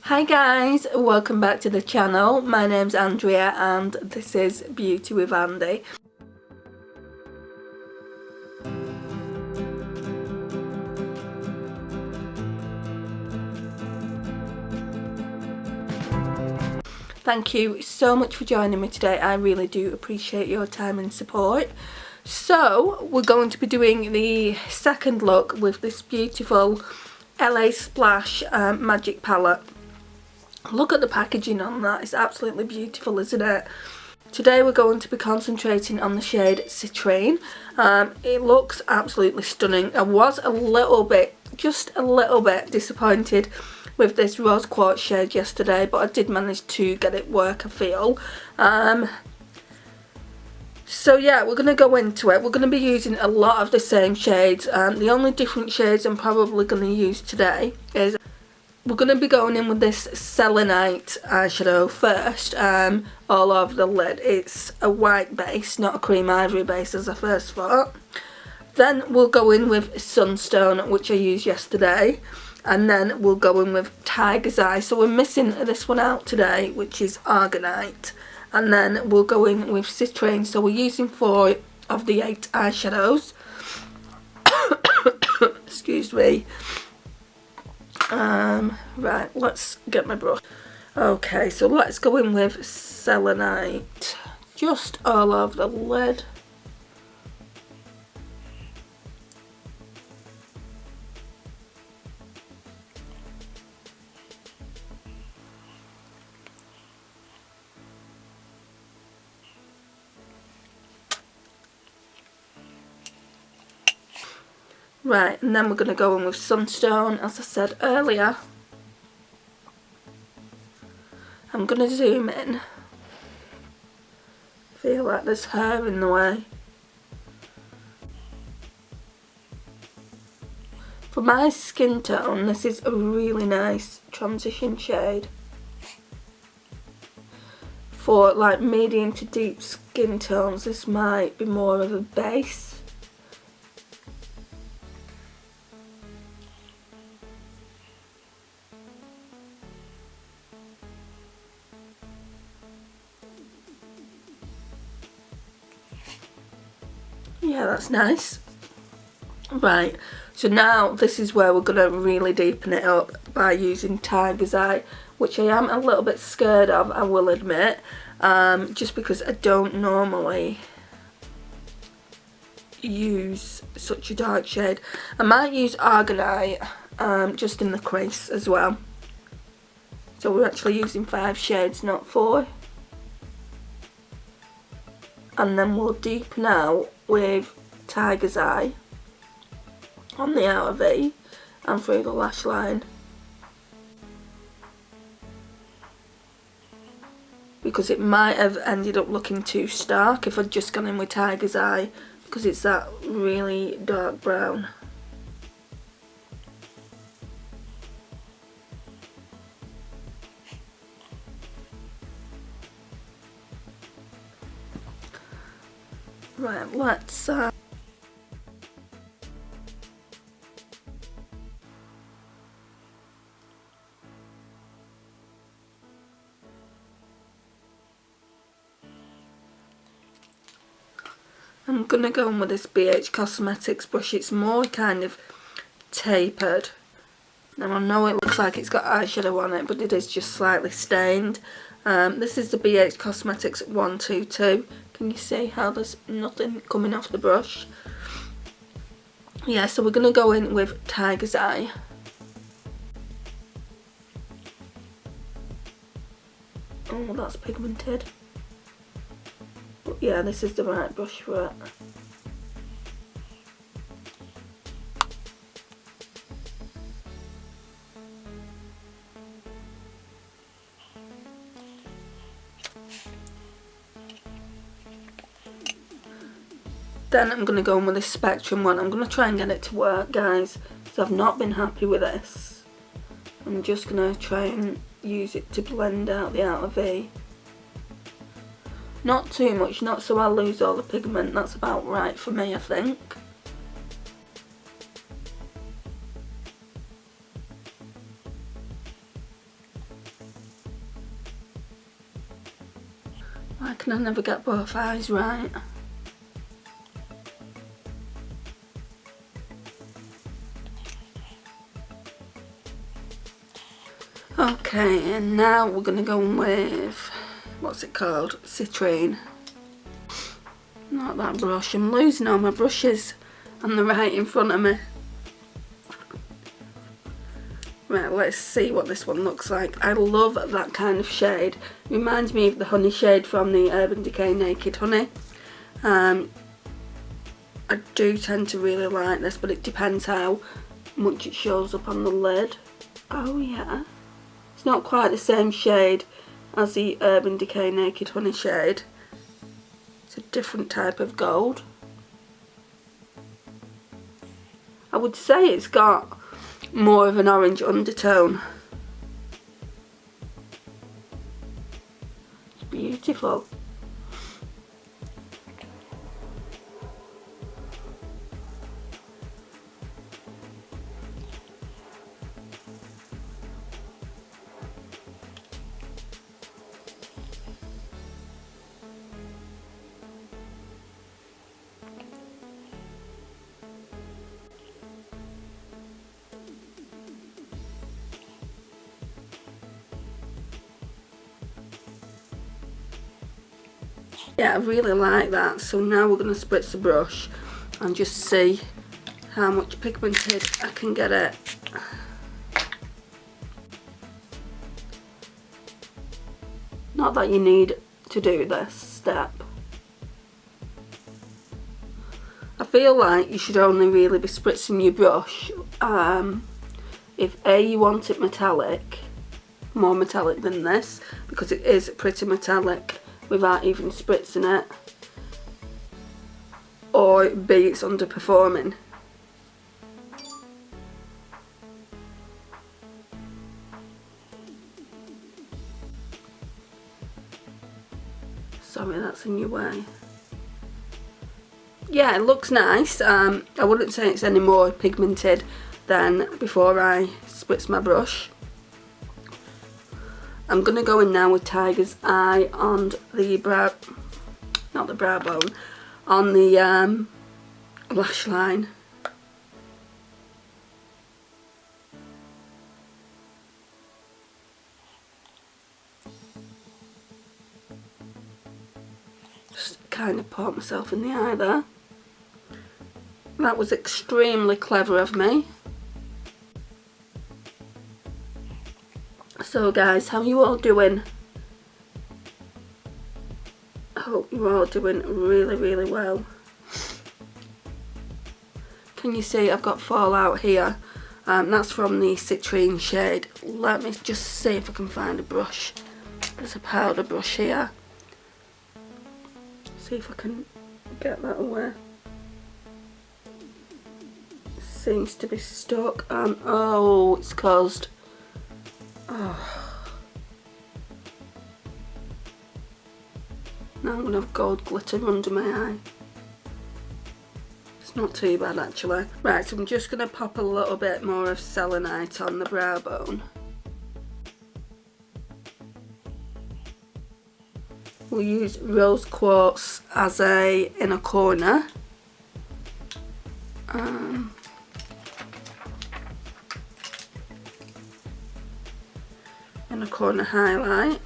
Hi guys, welcome back to the channel. My name's Andrea and this is Beauty with Andy. Thank you so much for joining me today. I really do appreciate your time and support. So we're going to be doing the second look with this beautiful LA Splash Magic Palette. Look at the packaging on that, it's absolutely beautiful, isn't it? Today we're going to be concentrating on the shade Citrine. It looks absolutely stunning. I was just a little bit disappointed with this rose quartz shade yesterday, but I did manage to get it work, I feel. So yeah, we're going to go into it. We're going to be using a lot of the same shades. The only different shades I'm probably going to use today is we're going to be going in with this Selenite eyeshadow first, all over the lid. It's a white base, not a cream ivory base as I first thought. Then we'll go in with Sunstone, which I used yesterday. And then we'll go in with Tiger's Eye. So we're missing this one out today, which is Argonite. And then we'll go in with Citrine. So we're using 4 of the 8 eyeshadows. Excuse me. Right, let's get my brush. Okay, so let's go in with Selenite just all over the lid. Right, and then we're going to go in with Sunstone, as I said earlier. I'm going to zoom in. Feel like there's hair in the way. For my skin tone, this is a really nice transition shade. For like medium to deep skin tones, this might be more of a base. Yeah, that's nice. Right, so now this is where we're going to really deepen it up by using Tiger's Eye, which I am a little bit scared of, I will admit, just because I don't normally use such a dark shade. I might use Argonite just in the crease as well. So we're actually using 5 shades, not 4. And then we'll deepen out with Tiger's Eye on the outer V and through the lash line, because it might have ended up looking too stark if I'd just gone in with Tiger's Eye, because it's that really dark brown. Right, let's I'm going to go in with this BH Cosmetics brush. It's more kind of tapered. Now I know it looks like it's got eyeshadow on it, but it is just slightly stained. This is the BH Cosmetics 122. Can you see how there's nothing coming off the brush? Yeah, so we're going to go in with Tiger's Eye. Oh, that's pigmented. But yeah, this is the right brush for it. Then I'm going to go in with this Spectrum one. I'm going to try and get it to work, guys, because I've not been happy with this. I'm just going to try and use it to blend out the outer V. Not too much, not so I'll lose all the pigment. That's about right for me, I think. Why can I never get both eyes right? Okay, and now we're going to go with, what's it called? Citrine. Not that brush. I'm losing all my brushes and they're right in front of me. Right, let's see what this one looks like. I love that kind of shade. Reminds me of the honey shade from the Urban Decay Naked Honey. I do tend to really like this, but it depends how much it shows up on the lid. Oh yeah. It's not quite the same shade as the Urban Decay Naked Honey shade. It's a different type of gold. I would say it's got more of an orange undertone. It's beautiful. Yeah, I really like that. So now we're going to spritz the brush and just see how much pigmented I can get it. Not that you need to do this step. I feel like you should only really be spritzing your brush if A, you want it metallic, more metallic than this, because it is pretty metallic without even spritzing it, or B, it's underperforming. Sorry, that's in your way. Yeah, it looks nice. I wouldn't say it's any more pigmented than before I spritz my brush. I'm going to go in now with Tiger's Eye on the brow, not the brow bone, on the lash line. Just kind of poke myself in the eye there. That was extremely clever of me. So guys, how are you all doing? I hope you're all doing really, really well. Can you see I've got fallout here? That's from the Citrine shade. Let me just see if I can find a brush. There's a powder brush here. See if I can get that away. Seems to be stuck and oh, it's caused. Oh. Now I'm going to have gold glitter under my eye. It's not too bad actually. Right, so I'm just going to pop a little bit more of selenite on the brow bone. We'll use rose quartz as a inner corner. Inner corner highlight.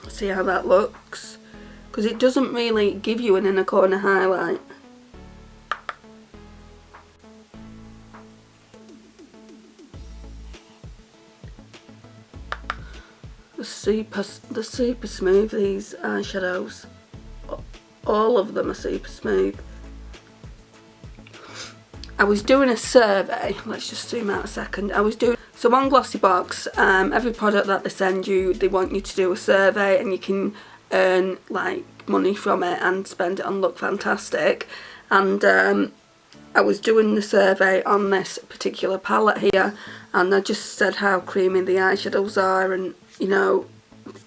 See how that looks, because it doesn't really give you an inner corner highlight. They're super smooth, these eyeshadows. All of them are super smooth. I was doing a survey, let's just zoom out a second. So on Glossybox, every product that they send you, they want you to do a survey and you can earn like money from it and spend it on Look Fantastic. And I was doing the survey on this particular palette here, and I just said how creamy the eyeshadows are, and you know,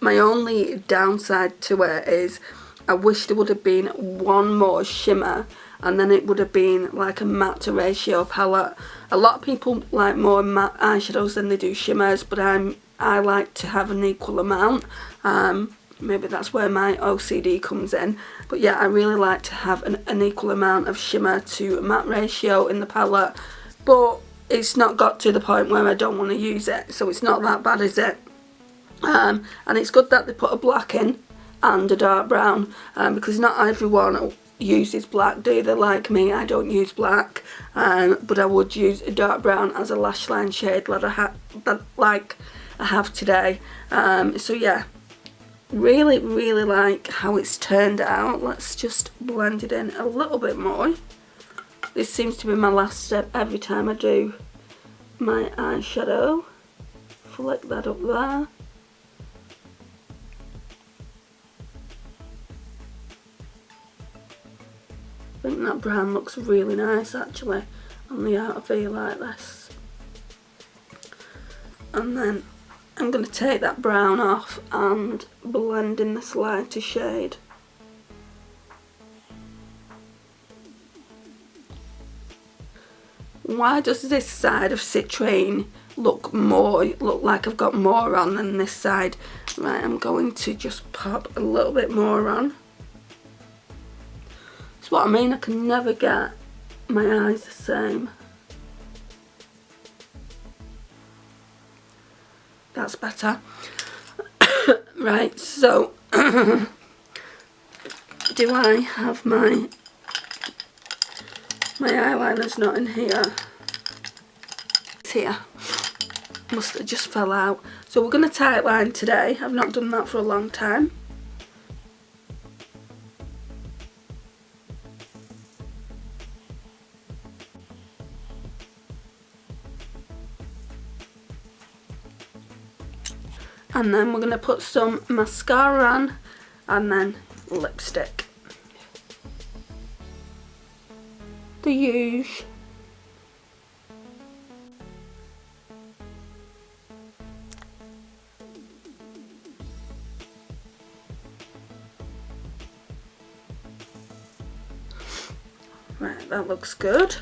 my only downside to it is I wish there would have been one more shimmer, and then it would have been like a matte to ratio palette. A lot of people like more matte eyeshadows than they do shimmers, but I like to have an equal amount. maybe that's where my OCD comes in. But yeah, I really like to have an equal amount of shimmer to matte ratio in the palette, but it's not got to the point where I don't want to use it, so it's not that bad, is it? And it's good that they put a black in and a dark brown, because not everyone uses black, do they? Like me, I don't use black, but I would use a dark brown as a lash line shade that I have today. So yeah, really like how it's turned out. Let's just blend it in a little bit more. This seems to be my last step every time I do my eyeshadow. Flick that up there. I think that brown looks really nice actually on the outer V like this. And then I'm going to take that brown off and blend in this lighter shade. Why does this side of Citrine look like I've got more on than this side? Right, I'm going to just pop a little bit more on. That's what I mean, I can never get my eyes the same. That's better. Right, so do I have my eyeliner's not in here? It's here. Must have just fell out. So we're going to tightline today. I've not done that for a long time. And then we're going to put some mascara on and then lipstick. The usual. Right, that looks good.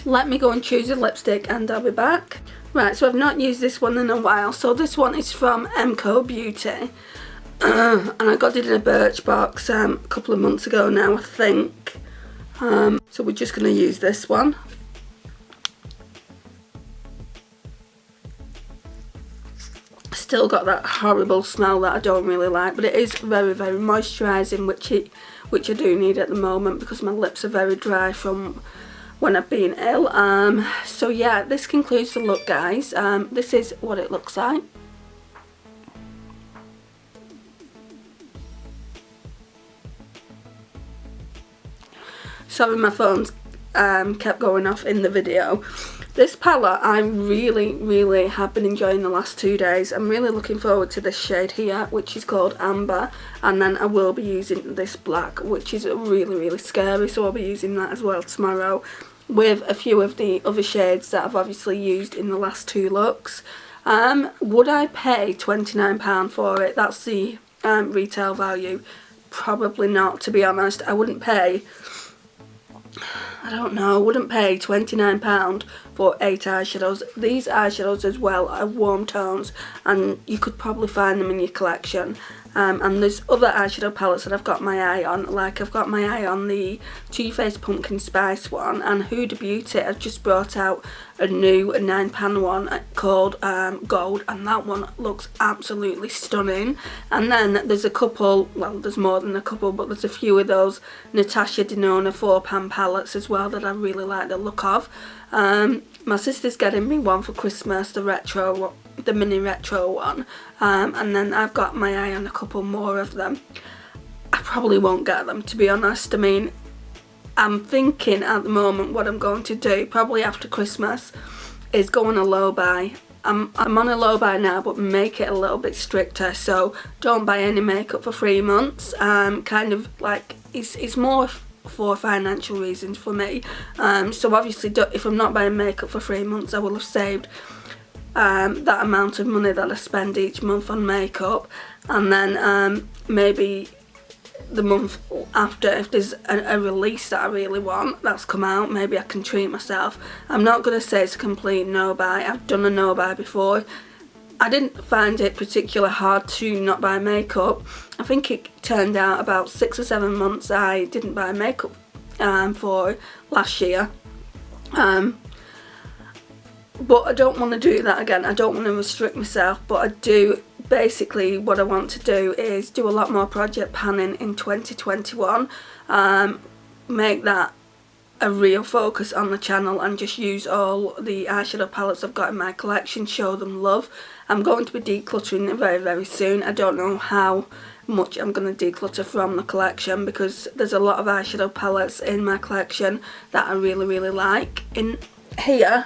Let me go and choose a lipstick and I'll be back. Right, so I've not used this one in a while. So this one is from MCO Beauty. And I got it in a Birchbox a couple of months ago now, I think. So we're just going to use this one. Still got that horrible smell that I don't really like, but it is very moisturising, which I do need at the moment because my lips are very dry from when I've been ill. So yeah, this concludes the look, guys. This is what it looks like. Sorry, my phone's kept going off in the video. This palette I really have been enjoying the last 2 days. I'm really looking forward to this shade here, which is called Amber, and then I will be using this black, which is really scary, so I'll be using that as well tomorrow, with a few of the other shades that I've obviously used in the last 2 looks. Would I pay £29 for it? That's the retail value. Probably not, to be honest. I wouldn't pay, I don't know, I wouldn't pay £29 for 8 eyeshadows. These eyeshadows as well are warm tones, and you could probably find them in your collection. And there's other eyeshadow palettes that I've got my eye on, like I've got my eye on the Too Faced Pumpkin Spice one, and Huda Beauty have just brought out a new £9 one called Gold, and that one looks absolutely stunning. And then there's a couple, well there's more than a couple, but there's a few of those Natasha Denona £4 palettes as well that I really like the look of. My sister's getting me one for Christmas, the mini retro one, and then I've got my eye on a couple more of them. I probably won't get them, to be honest. I mean, I'm thinking at the moment what I'm going to do, probably after Christmas, is go on a low buy. I'm on a low buy now, but make it a little bit stricter, so don't buy any makeup for 3 months. Kind of like, it's more for financial reasons for me. So obviously if I'm not buying makeup for 3 months, I will have saved that amount of money that I spend each month on makeup, and then maybe the month after, if there's a release that I really want that's come out, maybe I can treat myself. I'm not going to say it's a complete no buy. I've done a no buy before. I didn't find it particularly hard to not buy makeup. I think it turned out about 6 or 7 months I didn't buy makeup for last year. But I don't want to do that again. I don't want to restrict myself, but I do. Basically what I want to do is do a lot more project panning in 2021, make that a real focus on the channel and just use all the eyeshadow palettes I've got in my collection, show them love. I'm going to be decluttering it very, very soon. I don't know how much I'm going to declutter from the collection because there's a lot of eyeshadow palettes in my collection that I really, really like. In here,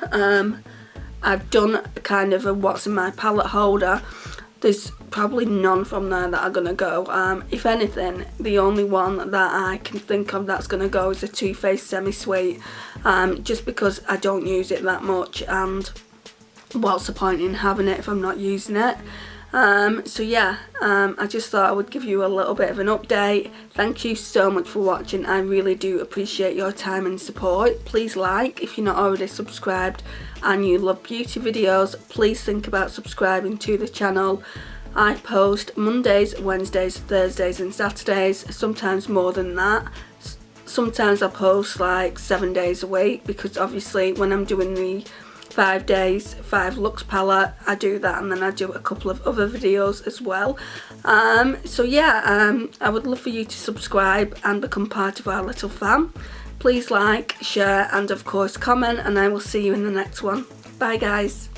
I've done kind of a what's in my palette holder. There's probably none from there that are going to go. If anything, the only one that I can think of that's going to go is a Too Faced Semi-Sweet, just because I don't use it that much, and what's the point in having it if I'm not using it? So yeah, I just thought I would give you a little bit of an update. Thank you so much for watching. I really do appreciate your time and support. Please like if you're not already subscribed and you love beauty videos. Please think about subscribing to the channel. I post Mondays, Wednesdays, Thursdays and Saturdays, sometimes more than that. Sometimes I post like 7 days a week because obviously when I'm doing the 5 days, 5 looks palette, I do that, and then I do a couple of other videos as well. So yeah, I would love for you to subscribe and become part of our little fam. Please like, share and of course comment, and I will see you in the next one. Bye guys.